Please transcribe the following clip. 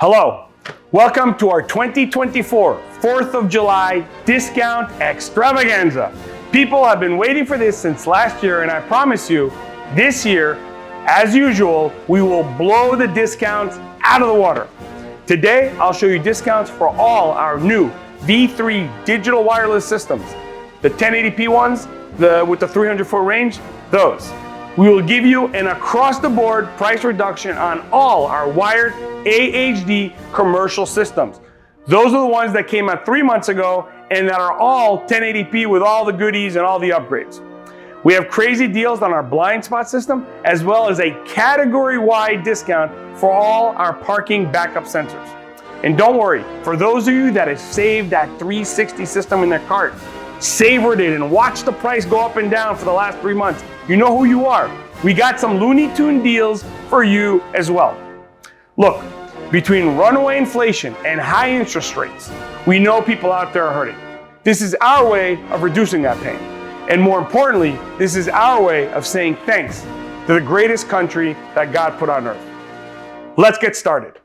Hello, welcome to our 2024 4th of July discount extravaganza. People have been waiting for this since last year, and I promise you, this year, as usual, we will blow the discounts out of the water. Today, I'll show you discounts for all our new V3 digital wireless systems. The 1080p ones, with the 300-foot range, those. We will give you an across-the-board price reduction on all our wired AHD commercial systems. Those are the ones that came out 3 months ago and that are all 1080p with all the goodies and all the upgrades. We have crazy deals on our blind spot system, as well as a category-wide discount for all our parking backup sensors. And don't worry, for those of you that have saved that 360 system in their cart, savored it and watched the price go up and down for the last 3 months, you know who you are. We got some Looney Tune deals for you as well. Look, between runaway inflation and high interest rates, we know people out there are hurting. This is our way of reducing that pain. And more importantly, this is our way of saying thanks to the greatest country that God put on earth. Let's get started.